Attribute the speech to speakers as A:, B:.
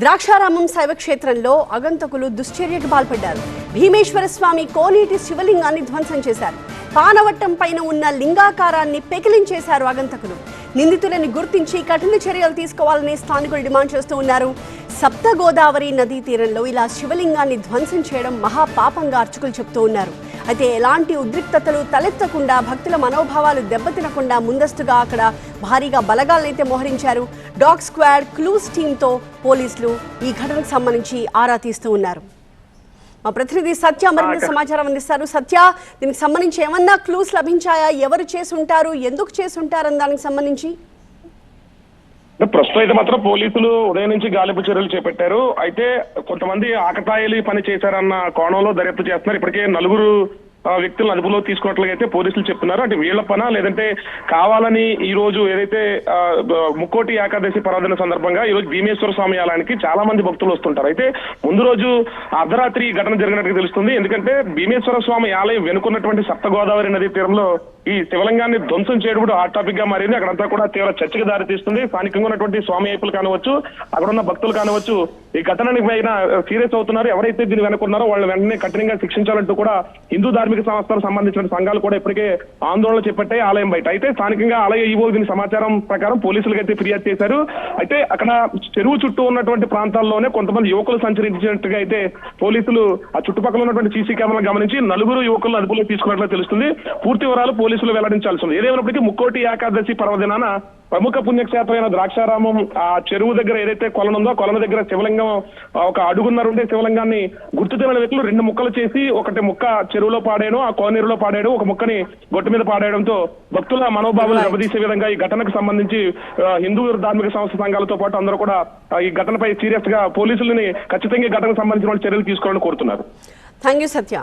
A: ద్రాక్షారామం శైవక్షేత్రంలో అగంతకులు దుశ్చర్యకు పాల్పడ్డారు. భీమేశ్వర స్వామి కోనేటి శివలింగాన్ని ధ్వంసం చేశారు. పానవట్టం పైన ఉన్న లింగాకారాన్ని పెకిలించేశారు అగంతకులు. నిందితులని గుర్తించి కఠిన చర్యలు తీసుకోవాలని స్థానికులు డిమాండ్ చేస్తూ ఉన్నారు. సప్త గోదావరి నదీ తీరంలో ఇలా శివలింగాన్ని ధ్వంసం చేయడం మహాపాపంగా అర్చకులు చెప్తూ ఉన్నారు. అయితే ఎలాంటి ఉద్రిక్తతలు తలెత్తకుండా, భక్తుల మనోభావాలు దెబ్బతినకుండా ముందస్తుగా అక్కడ భారీగా బలగాలనైతే మోహరించారు. డాగ్ స్క్వాడ్, క్లూస్ టీంతో పోలీసులు ఈ ఘటనకు సంబంధించి ఆరా తీస్తూ ఉన్నారు. మా ప్రతినిధి సత్య మరింత సమాచారం అందిస్తారు. సత్య, దీనికి సంబంధించి ఏమన్నా క్లూస్ లభించాయా? ఎవరు చేసుంటారు, ఎందుకు చేసుంటారని దానికి సంబంధించి?
B: ప్రస్తుతం అయితే మాత్రం పోలీసులు ఉదయం నుంచి గాలింపు చర్యలు చేపట్టారు. అయితే కొంతమంది ఆకతాయిలు పని చేశారన్న కోణంలో దర్యాప్తు చేస్తున్నారు. ఇప్పటికే 4 వ్యక్తులను అదుపులో తీసుకున్నట్లయితే పోలీసులు చెప్తున్నారు. అంటే వీళ్ల పనా లేదంటే కావాలని ఈ రోజు ఏదైతే ముక్కోటి ఏకాదశి పర్వదిన సందర్భంగా ఈ రోజు భీమేశ్వర స్వామి ఆలయానికి చాలా మంది భక్తులు వస్తుంటారు. అయితే ముందు రోజు అర్ధరాత్రి ఘటన జరిగినట్టుగా తెలుస్తుంది. ఎందుకంటే భీమేశ్వర స్వామి ఆలయం వెనుకున్నటువంటి సప్త గోదావరి నదీ తీరంలో ఈ శివలింగాన్ని ధ్వంసం చేయడం కూడా హాట్ టాపిక్ గా మారింది. అక్కడంతా కూడా తీవ్ర చర్చకు దారితీస్తుంది. స్థానికంగా ఉన్నటువంటి స్వామి అయ్యప్పలు కానివచ్చు, అక్కడ ఉన్న భక్తులు కానివచ్చు, ఈ ఘటనని పైన సీరియస్ అవుతున్నారు. ఎవరైతే దీన్ని వెనుకున్నారో వాళ్ళు వెంటనే కఠినంగా శిక్షించాలంటూ కూడా హిందూ ధార్మిక సంస్థలకు సంబంధించిన సంఘాలు కూడా ఇప్పటికే ఆందోళన చేపట్టాయి ఆలయం బయట. అయితే స్థానికంగా ఆలయ ఈవో దీని సమాచారం ప్రకారం పోలీసులకు అయితే ఫిర్యాదు చేశారు. అయితే అక్కడ చెరువు చుట్టూ ఉన్నటువంటి ప్రాంతాల్లోనే కొంతమంది యువకులు సంచరించినట్టుగా అయితే పోలీసులు ఆ చుట్టుపక్కల ఉన్నటువంటి సీసీ కెమెరాలు గమనించి 4 యువకులను అదుపులో తీసుకున్నట్లు తెలుస్తుంది. పూర్తి వివరాలు పోలీసులు వెల్లడించాల్సి ఉంది. ఏదేమైనప్పటికీ ముక్కోటి ఏకాదశి పర్వదినాన ప్రముఖ పుణ్యక్షేత్రమైన ద్రాక్షారామం ఆ చెరువు దగ్గర ఏదైతే కొలను ఉందో కొలను దగ్గర శివలింగం ఒక అడుగున్నర ఉండే శివలింగాన్ని గుర్తు తెలియని వ్యక్తులు 2 ముక్కలు చేసి ఒకటి ముక్క చెరువులో పాడేయడం, ఆ కోనేరులో పాడేయడం, ఒక ముక్కని గొట్టు మీద పాడేయడంతో భక్తుల మనోభావాలు దెబ్బతీసే విధంగా ఈ ఘటనకు సంబంధించి హిందూ ధార్మిక సంస్థ సంఘాలతో పాటు అందరూ కూడా ఈ ఘటనపై సీరియస్ గా పోలీసులని ఖచ్చితంగా ఈ ఘటనకు సంబంధించిన చర్యలు తీసుకోవాలని కోరుతున్నారు.
A: Thank you Satya.